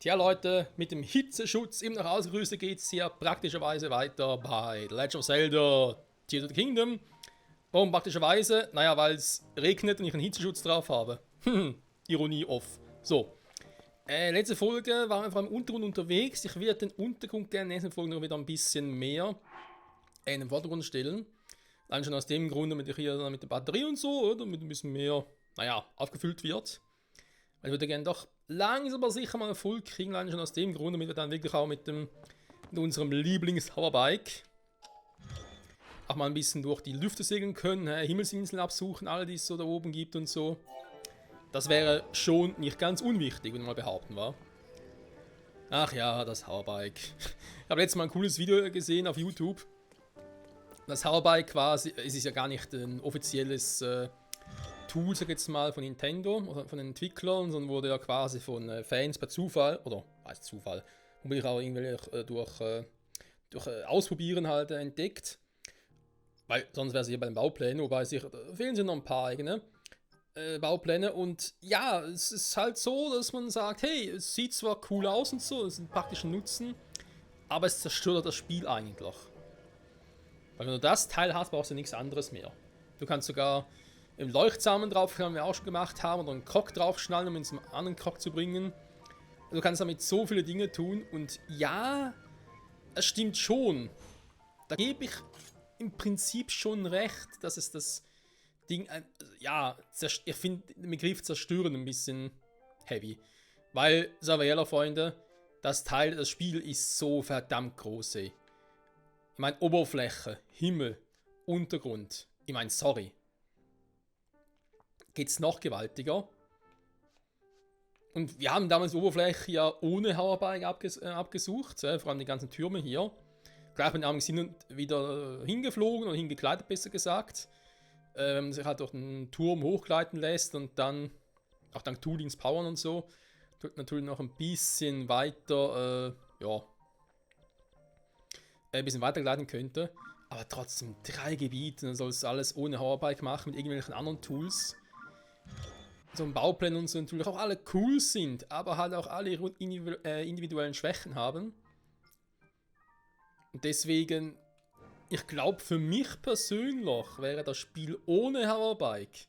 Tja Leute, mit dem Hitzeschutz im Nachhausgerüste geht es hier praktischerweise weiter bei The Legend of Zelda Tears of the Kingdom. Warum praktischerweise? Naja, weil es regnet und ich einen Hitzeschutz drauf habe. Ironie off. So, letzte Folge waren wir vor allem im Untergrund unterwegs. Ich werde den Untergrund gerne in der nächsten Folge noch wieder ein bisschen mehr in den Vordergrund stellen. Allein schon aus dem Grund, damit ich hier mit der Batterie und so, oder, damit ein bisschen mehr, naja, aufgefüllt wird. Weil ich würde gerne doch langsam aber sicher mal Erfolg kriegen, allein schon aus dem Grund, damit wir dann wirklich auch mit unserem Lieblings-Hoverbike auch mal ein bisschen durch die Lüfte segeln können, Himmelsinseln absuchen, alle die es so da oben gibt und so. Das wäre schon nicht ganz unwichtig, wenn man mal behaupten war. Ach ja, das Hoverbike. Ich habe letztes Mal ein cooles Video gesehen auf YouTube. Das Hoverbike quasi, es ist ja gar nicht ein offizielles Tool, sag ich jetzt mal, von Nintendo oder von den Entwicklern, sondern wurde ja quasi von Fans per Zufall, oder als Zufall, womit auch irgendwie durch Ausprobieren halt entdeckt. Weil sonst wäre es hier bei den Bauplänen, wobei fehlen sich noch ein paar eigene Baupläne. Und ja, es ist halt so, dass man sagt, hey, es sieht zwar cool aus und so, es ist ein praktischer Nutzen, aber es zerstört das Spiel eigentlich. Weil wenn du das Teil hast, brauchst du nichts anderes mehr. Du kannst sogar im Leuchtsamen drauf, können wir auch schon gemacht haben, oder einen Krog draufschnallen, um ihn zum anderen Krog zu bringen. Du kannst damit so viele Dinge tun und ja, es stimmt schon. Da gebe ich im Prinzip schon recht, dass es das Ding, ja, ich finde den Begriff zerstören ein bisschen heavy. Weil, sagen wir ehrlich, Freunde, das Spiel ist so verdammt groß, ey. Ich meine, Oberfläche, Himmel, Untergrund. Ich meine, sorry. Geht's noch gewaltiger. Und wir haben damals die Oberfläche ja ohne Hoverbike abgesucht, vor allem die ganzen Türme hier. Gleich bin ich hin und wieder hingeflogen oder hingekleidet, besser gesagt. Wenn man sich halt durch den Turm hochgleiten lässt und dann, auch dank Toolings powern und so, tut natürlich noch ein bisschen weiter, ein bisschen weiter gleiten könnte. Aber trotzdem 3 Gebiete, dann soll es alles ohne Hoverbike machen, mit irgendwelchen anderen Tools. So ein Bauplan und so natürlich auch alle cool sind, aber halt auch alle ihre individuellen Schwächen haben. Und deswegen, ich glaube, für mich persönlich wäre das Spiel ohne Hoverbike.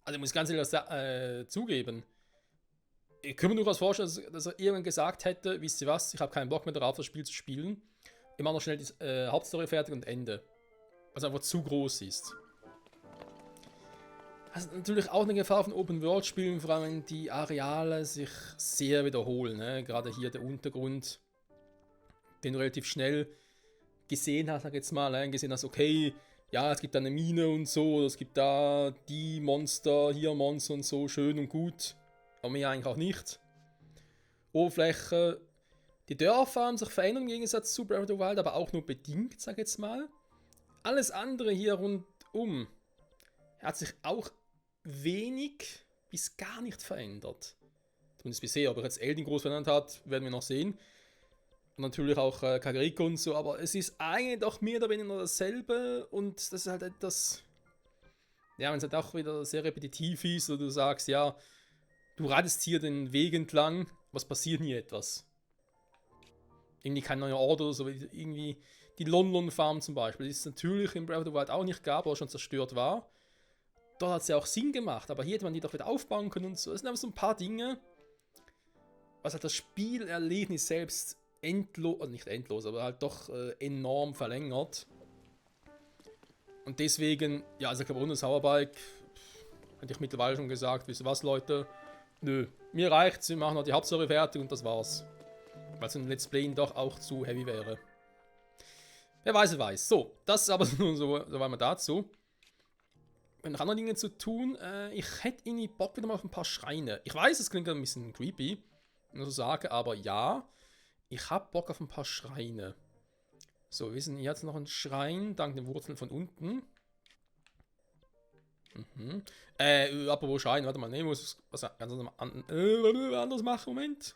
Also ich muss ganz ehrlich zugeben. Ich kann mir durchaus vorstellen, dass er irgendwann gesagt hätte, wisst ihr was, ich habe keinen Bock mehr darauf, das Spiel zu spielen. Ich mache noch schnell die Hauptstory fertig und Ende. Was einfach zu groß ist. Das ist natürlich auch eine Gefahr von Open-World-Spielen, vor allem wenn die Areale sich sehr wiederholen. Ne? Gerade hier der Untergrund, den du relativ schnell gesehen hast, sag jetzt mal, gesehen hast, okay, ja, es gibt da eine Mine und so, es gibt da die Monster, hier Monster und so, schön und gut, aber mehr eigentlich auch nicht. Oberfläche, die Dörfer haben sich verändert im Gegensatz zu Breath of the Wild, aber auch nur bedingt, sag jetzt mal. Alles andere hier rundum hat sich auch wenig bis gar nicht verändert. Zumindest bisher, ob er jetzt Elden groß verändert hat, werden wir noch sehen. Und natürlich auch Kageriko und so, aber es ist eigentlich doch mehr oder weniger dasselbe und das ist halt etwas, ja, wenn es halt auch wieder sehr repetitiv ist oder du sagst, ja, du reitest hier den Weg entlang, was passiert nie etwas. Irgendwie kein neuer Ort oder so, irgendwie die London Farm zum Beispiel, die es natürlich in Breath of the Wild auch nicht gab, aber schon zerstört war. Dort hat es ja auch Sinn gemacht, aber hier hätte man die doch wieder aufbauen können und so. Es sind einfach so ein paar Dinge, was halt das Spielerlebnis selbst endlos, also nicht endlos, aber halt doch enorm verlängert. Und deswegen, ja, also ich glaube, ohne das Hoverbike hätte ich mittlerweile schon gesagt, wisst ihr was, Leute? Nö, mir reicht's, wir machen noch die Hauptstory fertig und das war's. Weil so ein Let's Play doch auch zu heavy wäre. Wer weiß, weiß. So, das ist aber nur so weit mal dazu. Noch andere Dinge zu tun. Ich hätte irgendwie Bock wieder mal auf ein paar Schreine. Ich weiß, es klingt ein bisschen creepy, wenn ich so sage, aber ja, ich habe Bock auf ein paar Schreine. So, wir sind hier jetzt noch ein Schrein, dank den Wurzeln von unten. Apropos Schrein, warte mal, ne, ich muss was ganz anderes machen, Moment.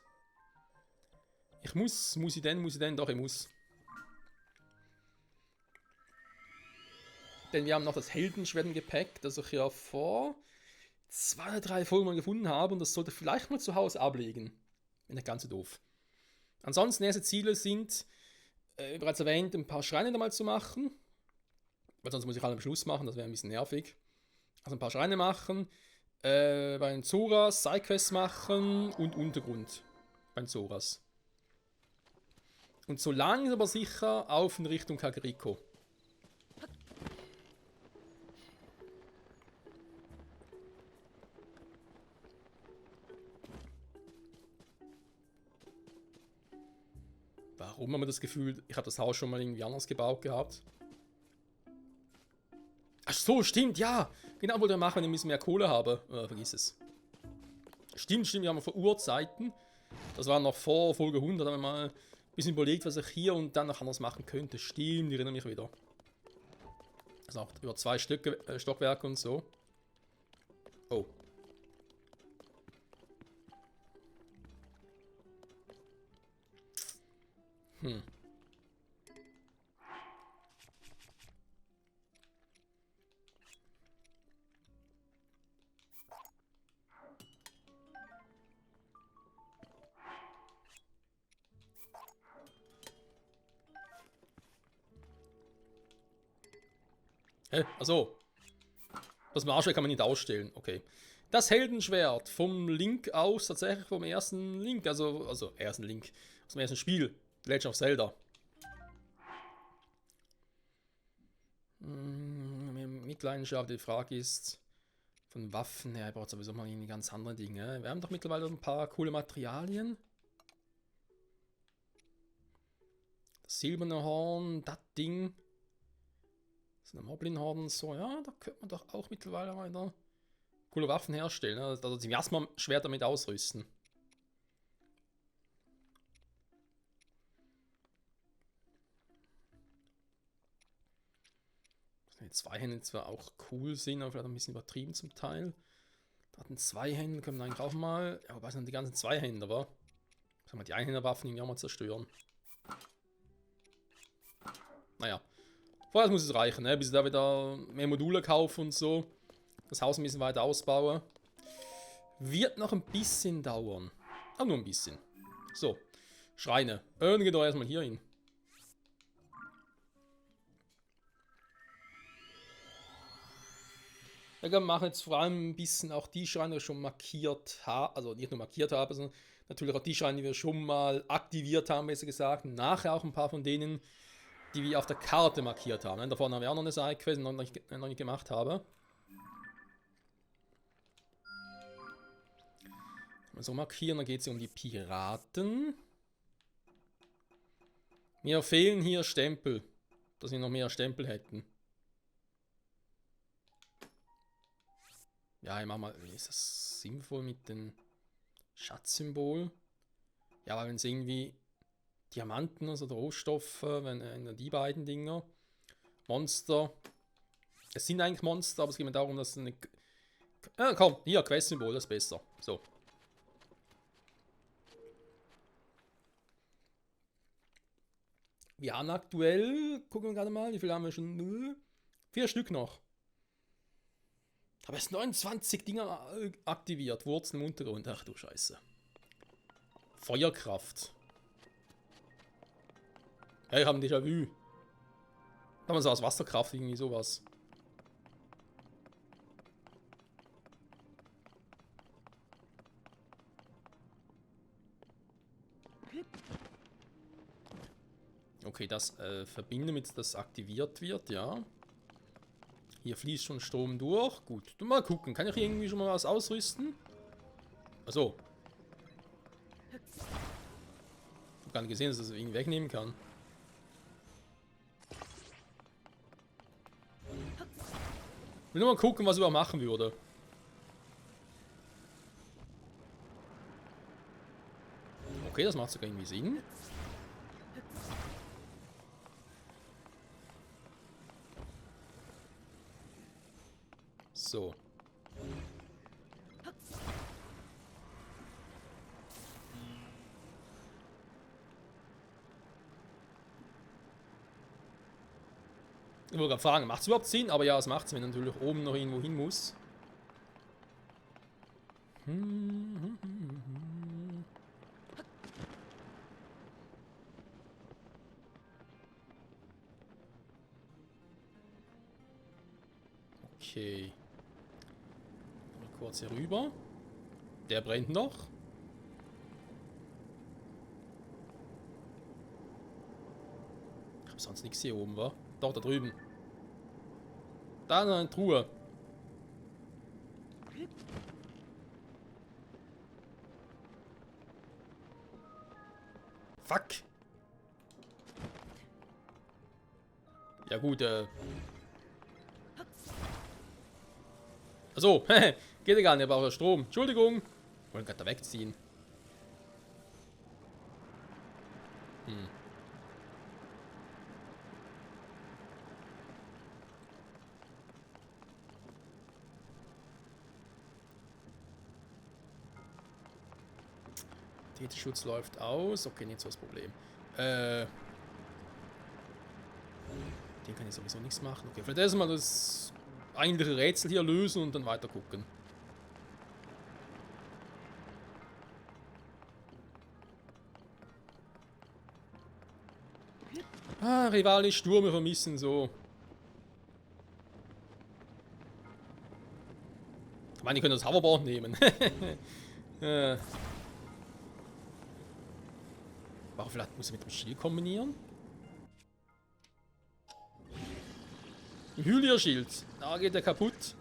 Muss ich denn? Doch, ich muss. Denn wir haben noch das Heldenschwert im Gepäck, das ich ja vor 2 oder 3 Folgen mal gefunden habe und das sollte vielleicht mal zu Hause ablegen. Nicht ganz so doof. Ansonsten, erste Ziele sind, wie bereits erwähnt, ein paar Schreine nochmal zu machen. Weil sonst muss ich halt am Schluss machen, das wäre ein bisschen nervig. Also ein paar Schreine machen, bei den Zoras Sidequests machen und Untergrund bei den Zoras. Und so langsam aber sicher auf in Richtung Kageriko. Warum haben wir das Gefühl, ich habe das Haus schon mal irgendwie anders gebaut gehabt? Ach so, stimmt, ja. Genau, wollte ich machen, wenn ich ein bisschen mehr Kohle habe. Vergiss es. Stimmt, wir haben vor Urzeiten. Das war noch vor Folge 100, haben wir mal ein bisschen überlegt, was ich hier und dann noch anders machen könnte. Stimmt, ich erinnere mich wieder. Also auch über 2 Stockwerke und so. Oh. Achso. Das Marschall kann man nicht ausstellen. Okay. Das Heldenschwert vom Link aus, tatsächlich vom ersten Link, also ersten Link, aus dem ersten Spiel, Legend of Zelda. Mitleidenschaft, die Frage ist, von Waffen her, braucht sowieso mal irgendwie ganz andere Dinge. Wir haben doch mittlerweile ein paar coole Materialien. Das silberne Horn, das Ding. Das ist ein Moblin-Horn, so, ja, da könnte man doch auch mittlerweile weiter coole Waffen herstellen. Ne? Also die Miasma-Schwert damit ausrüsten. Die Zweihände zwar auch cool sind, aber vielleicht ein bisschen übertrieben zum Teil. Da hatten Zweihände, können wir eigentlich auch mal. Ja, wobei sind die ganzen Zweihände, aber. Sagen wir die Einhänderwaffen irgendwie auch mal zerstören. Naja. Vorher muss es reichen, ne? Bis ich da wieder mehr Module kaufe und so. Das Haus ein bisschen weiter ausbaue. Wird noch ein bisschen dauern. Aber nur ein bisschen. So. Schreine. Geht doch erstmal hier hin. Wir machen jetzt vor allem ein bisschen auch die Schreine, die wir schon markiert haben. Also nicht nur markiert haben, sondern natürlich auch die Schreine, die wir schon mal aktiviert haben, besser gesagt. Nachher auch ein paar von denen, die wir auf der Karte markiert haben. Davon haben wir auch noch eine Sidequest, die ich noch nicht gemacht habe. So markieren, dann geht es um die Piraten. Mir fehlen hier Stempel, dass wir noch mehr Stempel hätten. Ja, ich mach mal, ist das sinnvoll mit dem Schatzsymbol? Ja, weil wenn es irgendwie Diamanten, also Rohstoffe, wenn die beiden Dinger, Monster, es sind eigentlich Monster, aber es geht mir darum, dass eine... komm, hier, Quest-Symbol, das ist besser. So. Wir haben aktuell, gucken wir gerade mal, wie viel haben wir schon? 4 Stück noch. Aber es 29 Dinger aktiviert. Wurzeln im Untergrund. Ach du Scheiße. Feuerkraft. Hey, wir haben Déjà-vu. Haben wir so aus Wasserkraft, irgendwie sowas. Okay, das verbinden, damit das aktiviert wird, ja. Hier fließt schon Strom durch. Gut, mal gucken. Kann ich irgendwie schon mal was ausrüsten? Achso. Ich habe gar nicht gesehen, dass ich das irgendwie wegnehmen kann. Ich will nur mal gucken, was ich überhaupt machen würde. Okay, das macht sogar irgendwie Sinn. So. Ich wollte gerade fragen, macht es überhaupt Sinn? Aber ja, es macht es, wenn natürlich oben noch irgendwo hin muss. Okay. Mal kurz hier rüber. Der brennt noch. Ich habe sonst nichts hier oben, wa? Doch, da drüben. Da ist eine Truhe. Fuck. Ja gut, Achso, geht ja gar nicht, aber auch Strom. Entschuldigung. Wollen gerade da wegziehen. Täterschutz läuft aus. Okay, nicht so das Problem. Den kann ich sowieso nichts machen. Okay, vielleicht erstmal das eigentliche Rätsel hier lösen und dann weiter gucken. Ah, rivalisch, Stürme vermissen, so. Ich meine, die können das Hoverboard nehmen. Warum vielleicht muss ich mit dem Schild kombinieren? Hylia-Schild. Da geht der kaputt.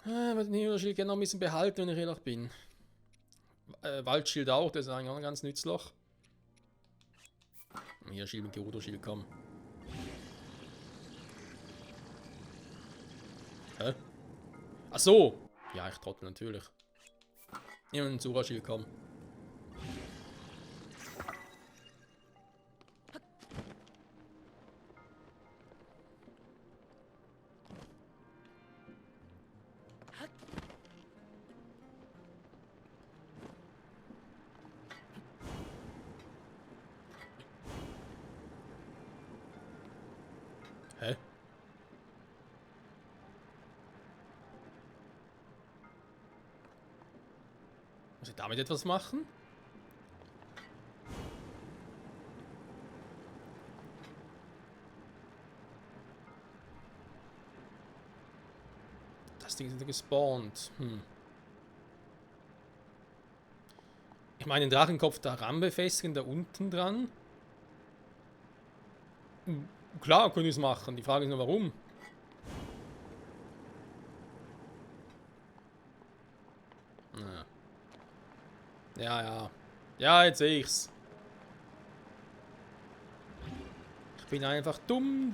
Ich würde den Hylia-Schild gerne noch ein bisschen behalten, wenn ich ehrlich bin. Waldschild auch, das ist eigentlich auch ganz nützlich. Hier Schild mit Gerudo-Schild, komm. Hä? Ach so! Ja, ich trottel natürlich. Hier mit dem Zura-Schild, komm. Hä? Muss ich damit etwas machen? Das Ding ist wieder gespawnt. Ich meine, den Drachenkopf daran befestigen, da unten dran. Klar, können wir es machen. Die Frage ist nur, warum. Ja, ja. Ja, jetzt sehe ich's. Ich bin einfach dumm.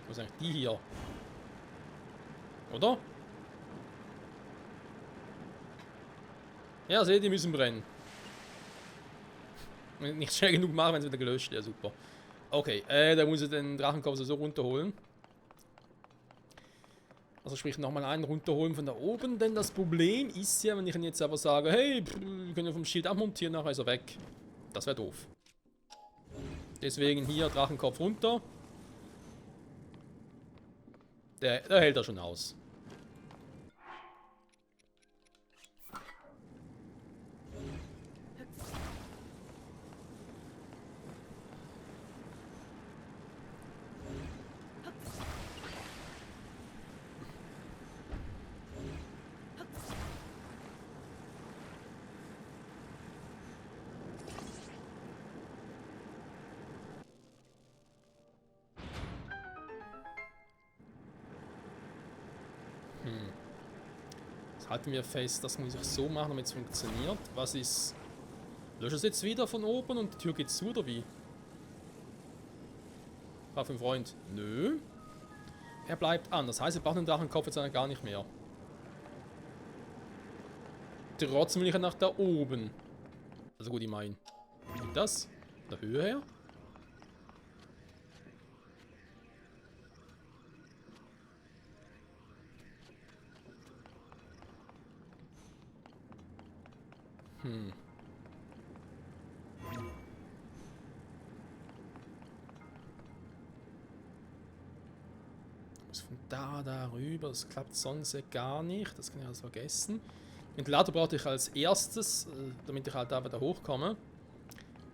Wo ist eigentlich die hier? Oder? Ja, seht, die müssen brennen. Nicht schnell genug machen, wenn es wieder gelöscht ist. Ja, super. Okay, da muss ich den Drachenkopf so runterholen. Also sprich nochmal einen runterholen von da oben, denn das Problem ist ja, wenn ich ihn jetzt aber sage, hey, wir können ja vom Schild abmontieren, nachher ist er weg. Das wäre doof. Deswegen hier Drachenkopf runter. Der hält er schon aus. Jetzt halten wir fest, das muss ich so machen, damit es funktioniert. Was ist... Lösche es jetzt wieder von oben und die Tür geht zu, oder wie? Frag für einen Freund. Nö. Er bleibt an. Das heißt, wir brauchen den Drachenkopf jetzt gar nicht mehr. Trotzdem will ich nach da oben. Also gut, ich meine. Wie das? Von der Höhe her? Von da rüber, das klappt sonst gar nicht, das kann ich alles vergessen. Ventilator brauchte ich als erstes, damit ich halt da wieder hochkomme.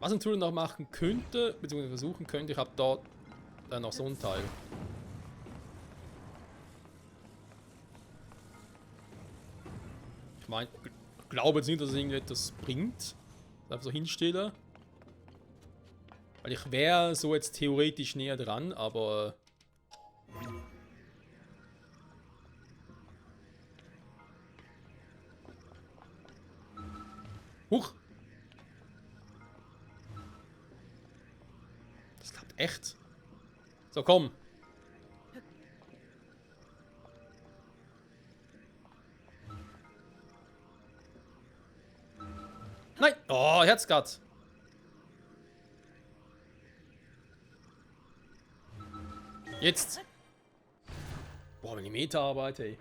Was ich natürlich noch machen könnte, beziehungsweise versuchen könnte, ich habe dort noch so ein Teil. Ich meine, ich glaube jetzt nicht, dass es irgendetwas bringt. Einfach so hinstellen. Weil ich wäre so jetzt theoretisch näher dran, aber... Huch! Das klappt echt. So, komm. Nein! Oh, Herzgott! Jetzt! Boah, Millimeterarbeit, ey.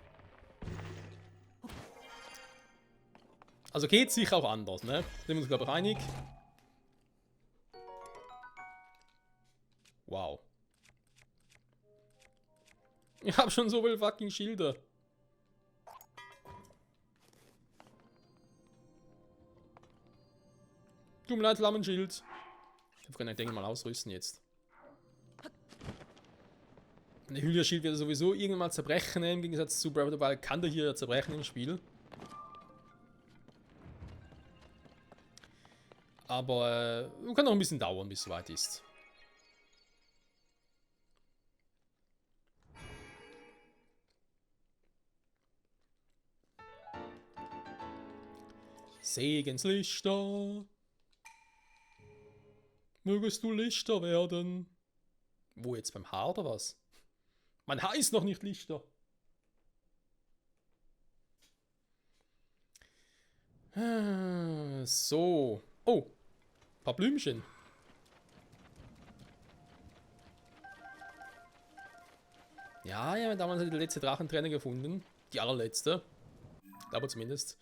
Also geht sich auch anders, ne? Sind wir uns, glaube ich, einig. Wow. Ich habe schon so viele fucking Schilder. Tut mir leid, Flammenschild. Ich kann den mal ausrüsten jetzt. Der Hylia-Schild wird sowieso irgendwann mal zerbrechen, im Gegensatz zu Breath of the Wild kann der hier zerbrechen im Spiel. Aber kann noch ein bisschen dauern, bis es soweit ist. Segenslichter. Mögest du Lichter werden. Wo jetzt, beim Haar oder was? Mein Haar ist noch nicht Lichter. So. Oh. Ein paar Blümchen. Ja, ja, damals hat die letzte Drachenträne gefunden. Die allerletzte. Aber zumindest.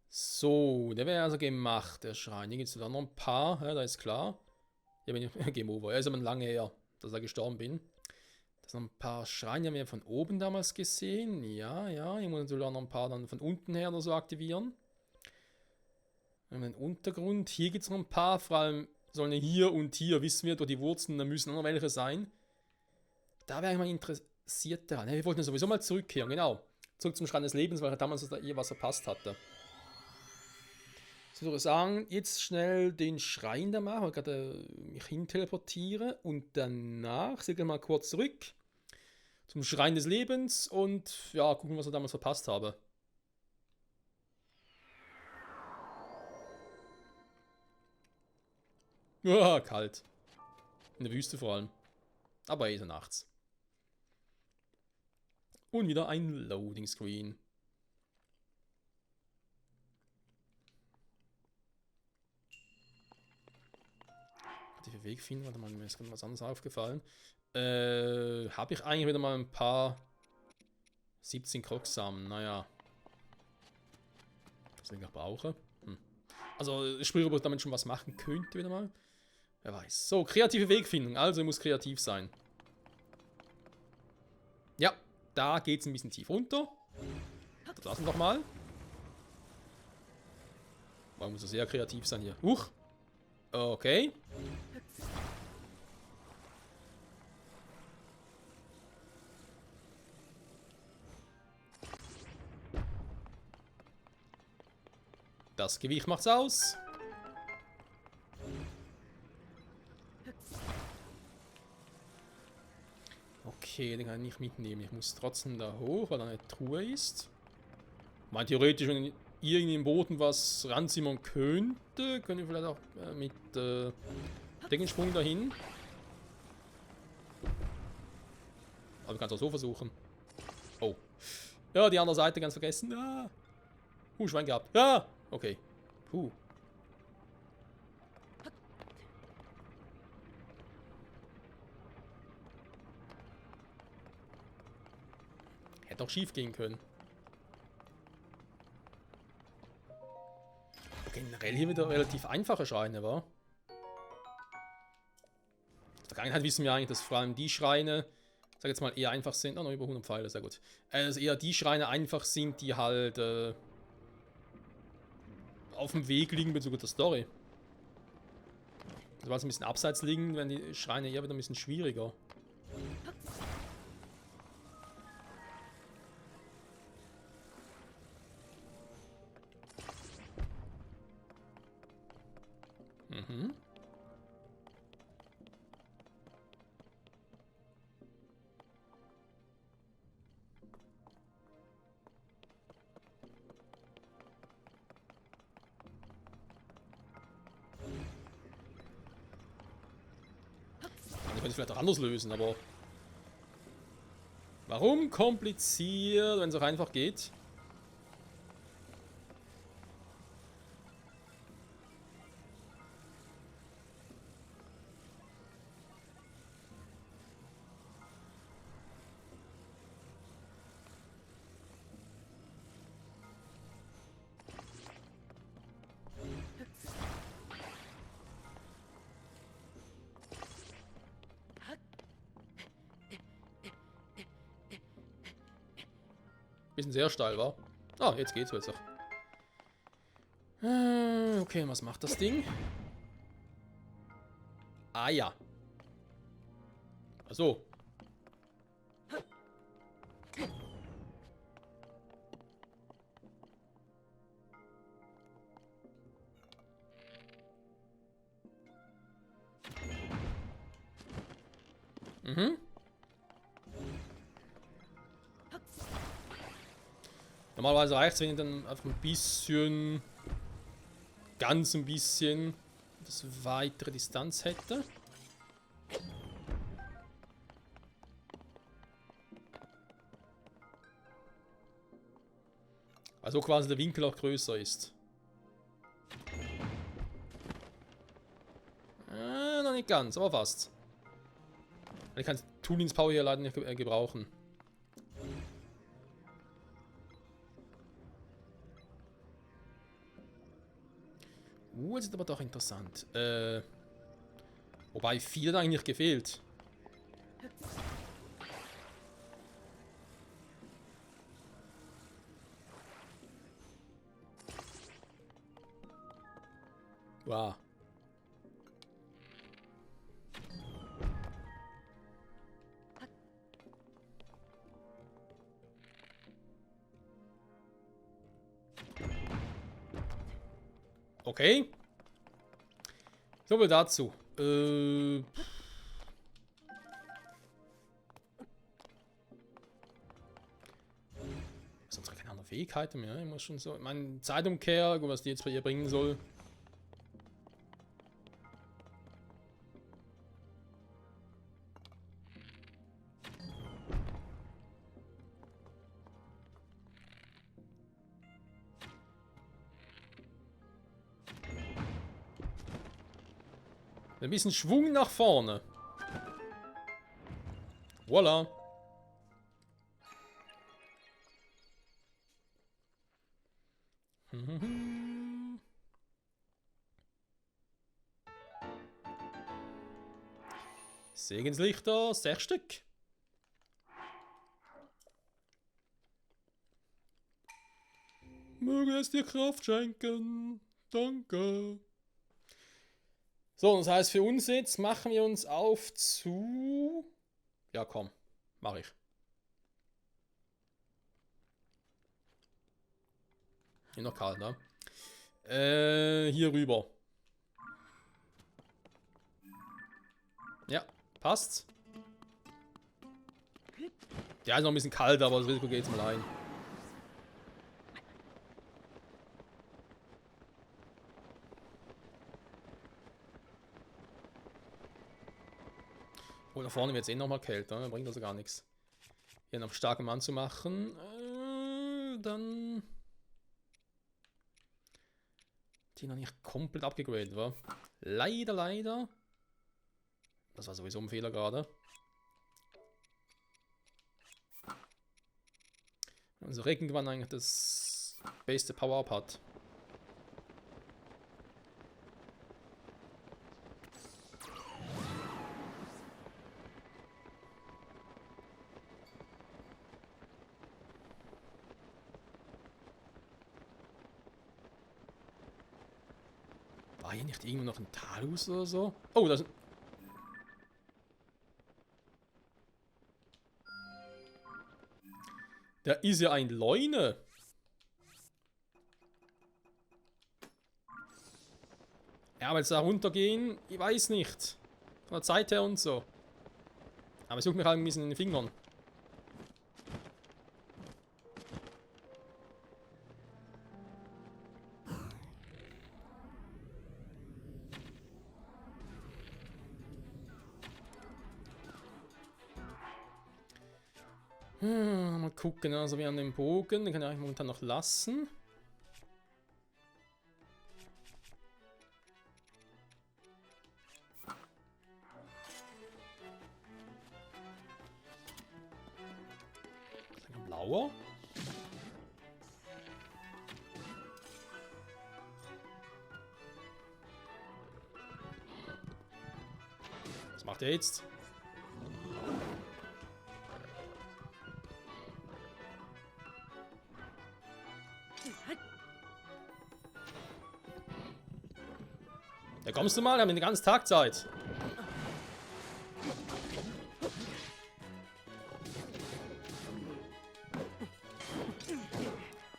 So, der wäre also gemacht, der Schrein. Hier gibt es da noch ein paar, ja, da ist klar. Ja, bin ich Game Over. Ja, ist aber lange her, dass ich gestorben bin. Das sind noch ein paar Schreine, haben wir von oben damals gesehen. Ja, ja, ich muss natürlich auch noch ein paar dann von unten her oder so aktivieren. Wir haben den Untergrund. Hier gibt es noch ein paar, vor allem sollen hier und hier, wissen wir, durch die Wurzeln, da müssen auch noch welche sein. Da wäre ich mal interessiert daran. Wir wollten ja sowieso mal zurückkehren, genau. Zurück zum Schrein des Lebens, weil er damals da was verpasst hatte. So würde ich sagen, jetzt schnell den Schrein da machen, gerade mich hin teleportiere und danach sind wir mal kurz zurück zum Schrein des Lebens und ja, gucken, was ich damals verpasst habe. Ja, kalt. In der Wüste vor allem. Aber eh so nachts. Und wieder ein Loading Screen. Den Weg finden, warte mal, mir ist was anderes aufgefallen. Habe ich eigentlich wieder mal ein paar 17 Krocksamen, naja. Was ich noch brauche. Also, ich spüre, ob ich damit schon was machen könnte, wieder mal. Wer weiß. So, kreative Wegfindung, also muss kreativ sein. Ja, da geht es ein bisschen tief runter. Das lassen wir doch mal. Man muss sehr kreativ sein hier. Huch. Okay. Das Gewicht macht's aus. Okay, den kann ich nicht mitnehmen. Ich muss trotzdem da hoch, weil da eine Truhe ist. Mein theoretisch, wenn irgendwie im Boden was ranzimmern könnte, können wir vielleicht auch mit Deckensprung dahin. Aber du kannst auch so versuchen. Oh. Ja, die andere Seite ganz vergessen. Ah. Schwein gehabt. Ja, okay. Puh. Hätte auch schief gehen können. Generell hier wieder relativ einfache Schreine, wa? In der Vergangenheit wissen wir eigentlich, dass vor allem die Schreine, sag jetzt mal, eher einfach sind. Oh, noch über 100 Pfeile, sehr gut. Also eher die Schreine einfach sind, die halt auf dem Weg liegen bezüglich der Story. Also weil sie ein bisschen abseits liegen, werden die Schreine eher wieder ein bisschen schwieriger. Mhm. Ich könnte es vielleicht auch anders lösen, aber... Warum kompliziert, wenn es auch einfach geht? Bisschen sehr steil, war. Ah, jetzt geht's plötzlich. Okay, was macht das Ding? Ah ja. Ach so. Mhm. Normalerweise reicht es, wenn ich dann einfach ein bisschen, ganz ein bisschen, das weitere Distanz hätte. Also quasi der Winkel auch größer ist. Noch nicht ganz, aber fast. Ich kann Toolings Power hier leider nicht gebrauchen. Jetzt ist aber doch interessant. Wobei 4 hat eigentlich gefehlt. Wow. Okay. So viel dazu. Sonst keine andere Fähigkeiten mehr. Ich muss schon so. Meine Zeitumkehr, was die jetzt bei ihr bringen soll. Ein bisschen Schwung nach vorne. Voila. Segenslichter, 6 Stück. Möge es dir Kraft schenken. Danke. So, das heißt für uns jetzt machen wir uns auf zu... Ja, komm. Mach ich. Hier noch kalt, ne? Hier rüber. Ja, passt. Ja, ist noch ein bisschen kalt, aber das Risiko geht jetzt mal ein. Oh, da vorne wird es eh nochmal kälter, ne? Bringt also gar nichts. Hier noch starken Mann zu machen. Dann... Die noch nicht komplett abgegradet war. Leider, leider. Das war sowieso ein Fehler gerade. Also Regengewann eigentlich das beste Power-Up hat. War hier nicht irgendwo noch ein Talus oder so? Oh, das... Der ist ja ein Leune. Ja, aber jetzt da runtergehen, ich weiß nicht. Von der Zeit her und so. Aber ich suche mich halt ein bisschen in den Fingern. Mal gucken, also wir haben den Bogen, den kann ich momentan noch lassen. Ein blauer. Was macht er jetzt? Da kommst du mal, wir haben den ganzen Tag Zeit.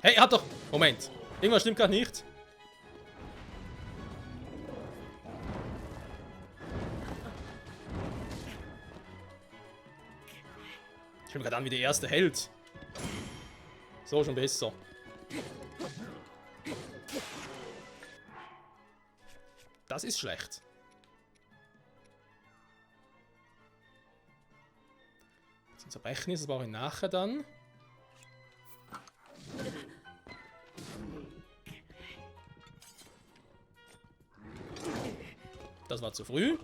Hey, ihr habt doch... Moment. Irgendwas stimmt gerade nicht. Ich bin gerade an wie der erste Held. So, schon besser. Das ist schlecht. Das Zerbrechen ist, das brauche ich nachher dann. Das war zu früh.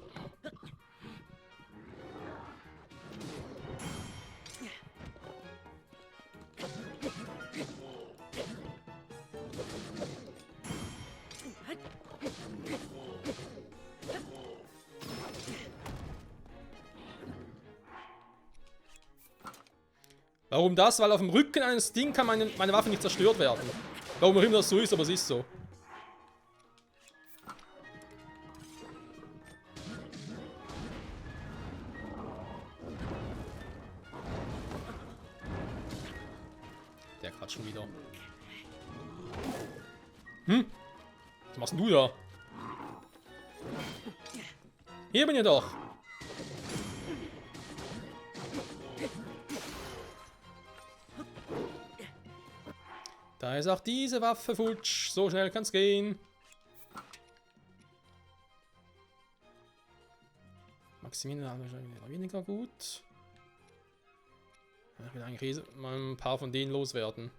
Warum das? Weil auf dem Rücken eines Ding kann meine Waffe nicht zerstört werden. Warum auch immer das so ist, aber es ist so. Der quatscht schon wieder. Hm? Was machst denn du da? Hier bin ich doch. Da ist auch diese Waffe futsch. So schnell kann's gehen. Maximilian haben wir schon weniger gut. Ich will eigentlich mal ein paar von denen loswerden.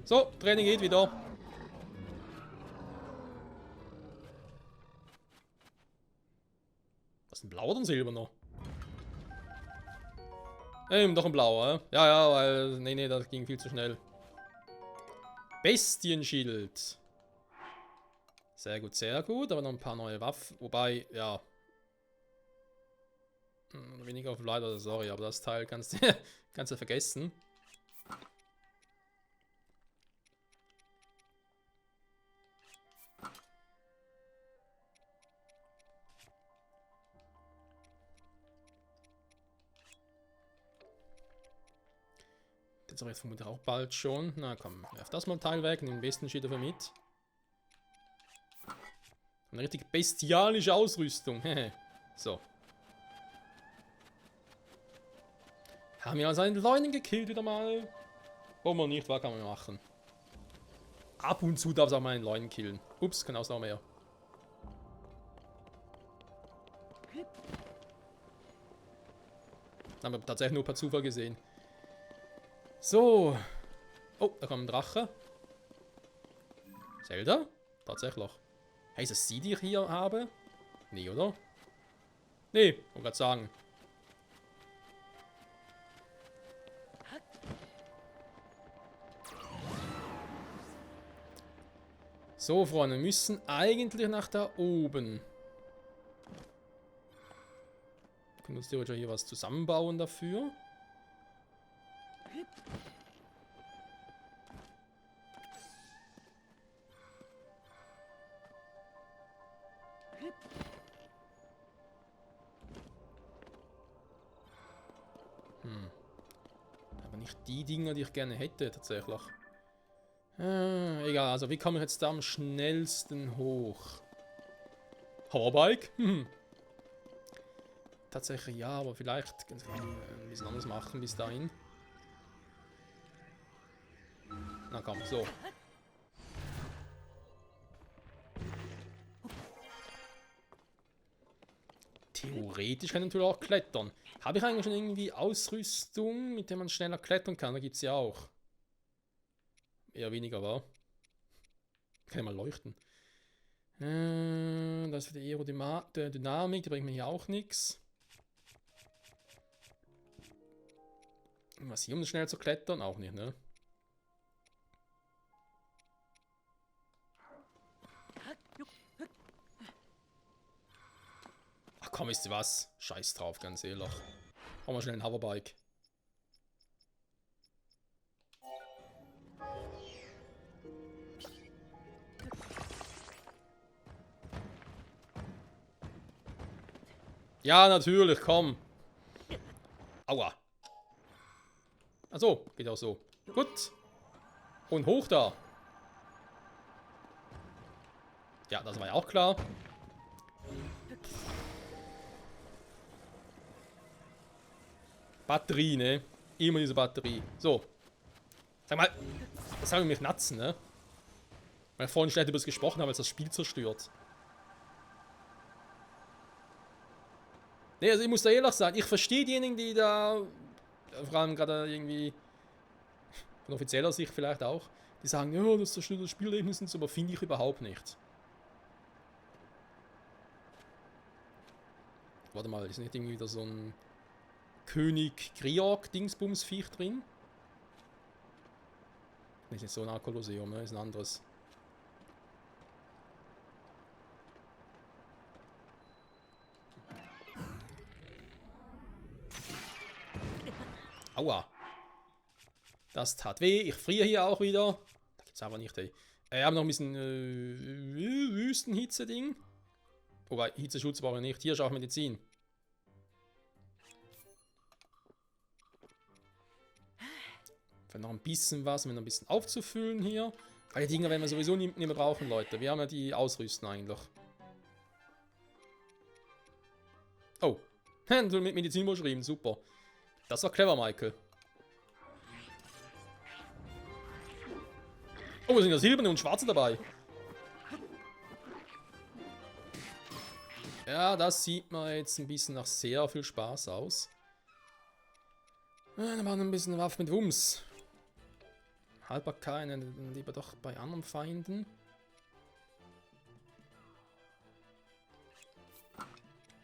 So, Training geht wieder. Was ist ein blauer oder ein silberner? Doch ein blauer, ja, ja, weil... Nee, das ging viel zu schnell. Bestienschild. Sehr gut, aber noch ein paar neue Waffen. Wobei, ja... Weniger auf Leider, sorry, aber das Teil kannst du vergessen. Jetzt aber jetzt vermutlich auch bald schon. Na komm, werf das mal Teil weg, nimm den besten Schild dafür mit. Eine richtig bestialische Ausrüstung. So. Haben wir also einen Leunen gekillt wieder mal. Warum auch nicht, was kann man machen. Ab und zu darf es auch mal einen Leunen killen. Ups, kann auch noch mehr. Haben wir tatsächlich nur per Zufall gesehen. So. Oh, da kommt ein Drache. Zelda? Tatsächlich. Heißt es sie, die ich hier habe? Nee, oder? Nee, wollte gerade sagen. So, Freunde, wir müssen eigentlich nach da oben. Wir können uns theoretisch hier was zusammenbauen dafür. Aber nicht die Dinger, die ich gerne hätte, tatsächlich. Egal, also wie komme ich jetzt da am schnellsten hoch? Hoverbike? Tatsächlich ja, aber vielleicht kann ich ein bisschen anders machen bis dahin. Na komm, so. Theoretisch kann ich natürlich auch klettern. Habe ich eigentlich schon irgendwie Ausrüstung, mit der man schneller klettern kann? Da gibt es ja auch. Eher weniger, war. Kann ich mal leuchten. Das ist die Aerodynamik, die bringt mir hier auch nichts. Was hier, um schnell zu klettern? Auch nicht, ne? Ach komm, wisst ihr was? Scheiß drauf, ganz ehrlich. Machen wir schnell ein Hoverbike. Ja, natürlich, komm. Aua. Achso, geht auch so. Gut. Und hoch da. Ja, das war ja auch klar. Batterie, ne? Immer diese Batterie. So. Sag mal, das haben wir mich natzen, ne? Weil ich vorhin schnell über das gesprochen habe, als das Spiel zerstört. Ne, also ich muss da ehrlich sagen, ich verstehe diejenigen, die da, vor allem gerade irgendwie, von offizieller Sicht vielleicht auch, die sagen, ja, das zerstört das Spielerlebnis und so, aber finde ich überhaupt nicht. Warte mal, ist nicht irgendwie wieder so ein König Griog-Dingsbums-Viech drin? Das ist nicht so ein Kolosseum, ne? Ist ein anderes. Aua. Das tat weh. Ich friere hier auch wieder. Da gibt's aber nicht, ey. Wir haben noch ein bisschen Wüstenhitze-Ding. Wobei, Hitzeschutz brauche ich nicht. Hier ist auch Medizin. Noch ein bisschen was, um ein bisschen aufzufüllen hier. Weil die Dinger werden wir sowieso nicht mehr brauchen, Leute. Wir haben ja die Ausrüsten eigentlich. Oh. Du mit Medizin beschrieben, super. Das war clever, Michael. Oh, es sind ja silberne und schwarze dabei. Ja, das sieht mir jetzt ein bisschen nach sehr viel Spaß aus. Dann machen wir ein bisschen Waffen mit Wumms. Haltbarkeit, lieber doch bei anderen Feinden.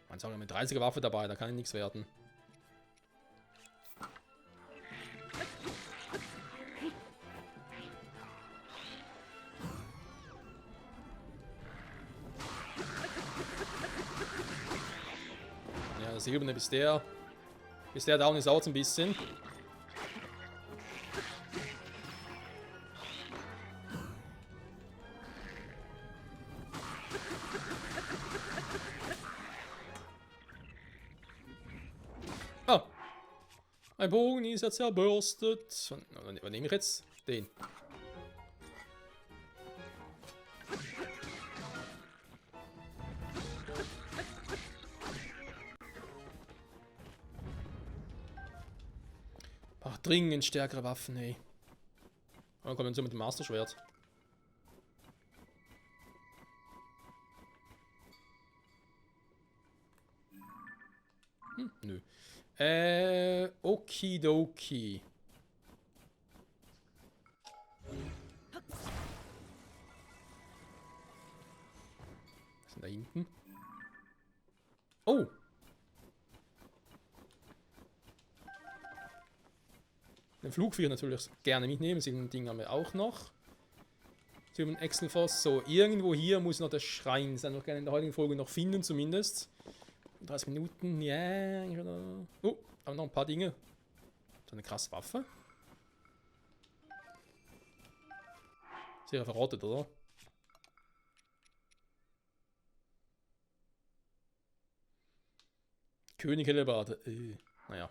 Man sagt ja mit 30er Waffe dabei, da kann nichts werden. Ja, der silberne bis der down ist auch ein bisschen. Ah! Mein Bogen ist ja zerbürstet. Was nehme ich jetzt? Den. Ach, dringend stärkere Waffen, ey. Dann kommen wir so mit dem Master-Schwert. Nö. Okidoki. Was ist denn da hinten? Oh! Den Flugviecher natürlich gerne mitnehmen, sind Ding haben wir auch noch. Zum Exelfoss. So, irgendwo hier muss noch der Schrein sein. Noch gerne in der heutigen Folge noch finden, zumindest. 30 Minuten, ja. Yeah. Oh, aber noch ein paar Dinge. So eine krasse Waffe. Sehr verrottet, oder? König Hellebarde. Naja.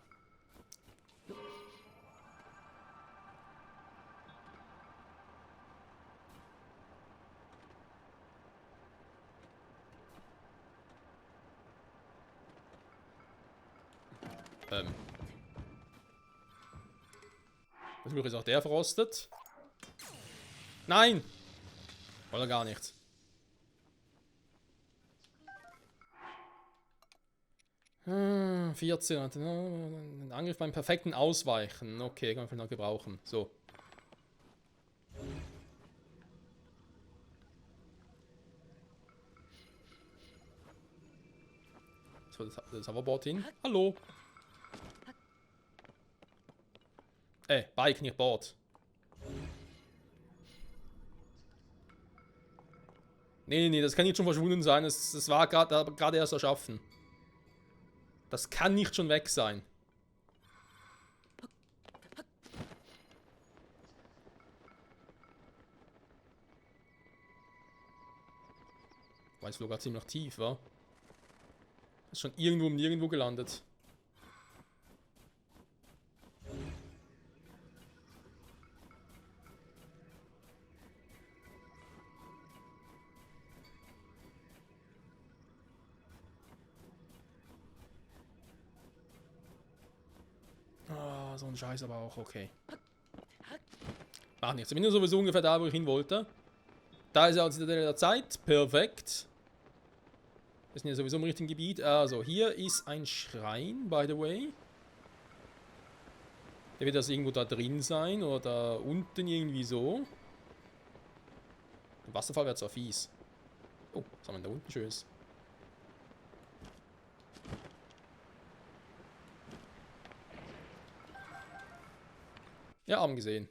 Versuche ist auch der verrostet. Nein! Oder gar nichts. Hm, 14. Ein Angriff beim perfekten Ausweichen. Okay, kann man vielleicht noch gebrauchen. So. So, das Hoverboard hin. Hallo. Bike, nicht Board. Nee, das kann nicht schon verschwunden sein. Das war gerade erst erschaffen. Das kann nicht schon weg sein. Weil es sogar ziemlich tief war. Ist schon irgendwo um nirgendwo gelandet. Ah, so ein Scheiß aber auch, okay. Macht nichts. Ich bin ja sowieso ungefähr da, wo ich hin wollte. Da ist ja die der Zeit. Perfekt. Wir sind ja sowieso im richtigen Gebiet. Also, hier ist ein Schrein, by the way. Der wird also irgendwo da drin sein oder da unten irgendwie so. Der Wasserfall wäre zwar fies. Oh, was haben wir da unten Schönes? Ja, haben gesehen.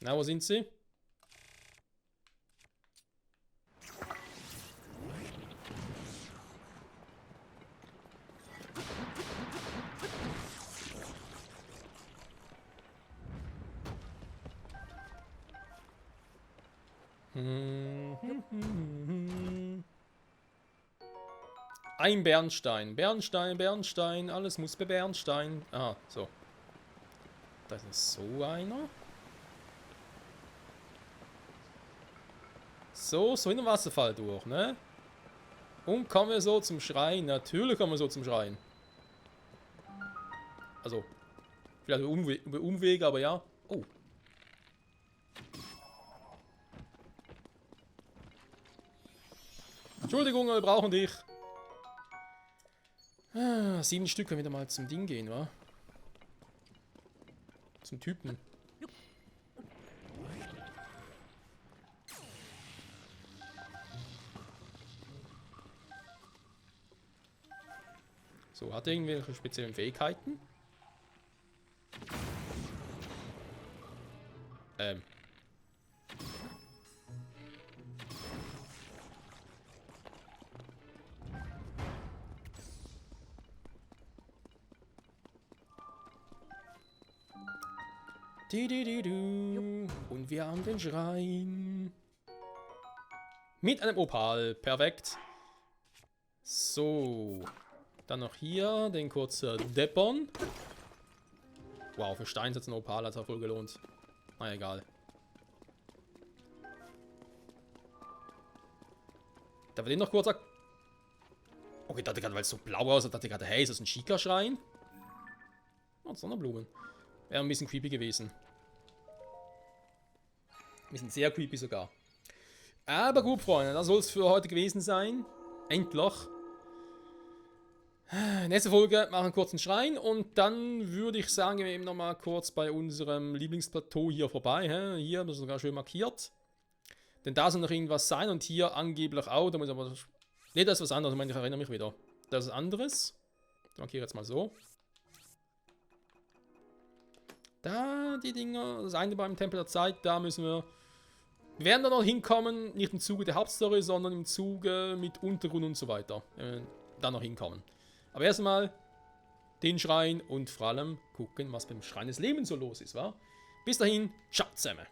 Na, wo sind sie? Ein Bernstein. Bernstein. Alles muss bei Bernstein. Ah, so. Da ist so einer. So in den Wasserfall durch, ne? Und kommen wir so zum Schrein. Natürlich kommen wir so zum Schrein. Also, vielleicht über Umwege, aber ja. Oh. Entschuldigung, wir brauchen dich. 7 Stück, wenn wir wieder mal zum Ding gehen, wa? Zum Typen. So, hat er irgendwelche speziellen Fähigkeiten? Und wir haben den Schrein. Mit einem Opal. Perfekt. So. Dann noch hier den kurzen Deppon. Wow, für Steinsatz und Opal hat es auch voll gelohnt. Na egal. Da wird den noch kurz. Okay, dachte gerade, weil es so blau aussah, dachte gerade, hey, ist das ein Chica-Schrein? Oh, Sonnenblumen. Wäre ein bisschen creepy gewesen. Ein bisschen sehr creepy sogar. Aber gut, Freunde, das soll es für heute gewesen sein. Endlich. Nächste Folge machen wir kurz einen Schrein und dann würde ich sagen, wir eben nochmal kurz bei unserem Lieblingsplateau hier vorbei. Hier haben wir sogar schön markiert. Denn da soll noch irgendwas sein und hier angeblich auch. Da muss aber. Ne, das ist was anderes. Ich meine, ich erinnere mich wieder. Das ist anderes. Ich markiere jetzt mal so. Da die Dinger. Das eine beim Tempel der Zeit. Da müssen wir Wir werden da noch hinkommen, nicht im Zuge der Hauptstory, sondern im Zuge mit Untergrund und so weiter. Da noch hinkommen. Aber erstmal den Schrein und vor allem gucken, was beim Schrein des Lebens so los ist, wa? Bis dahin, ciao zusammen.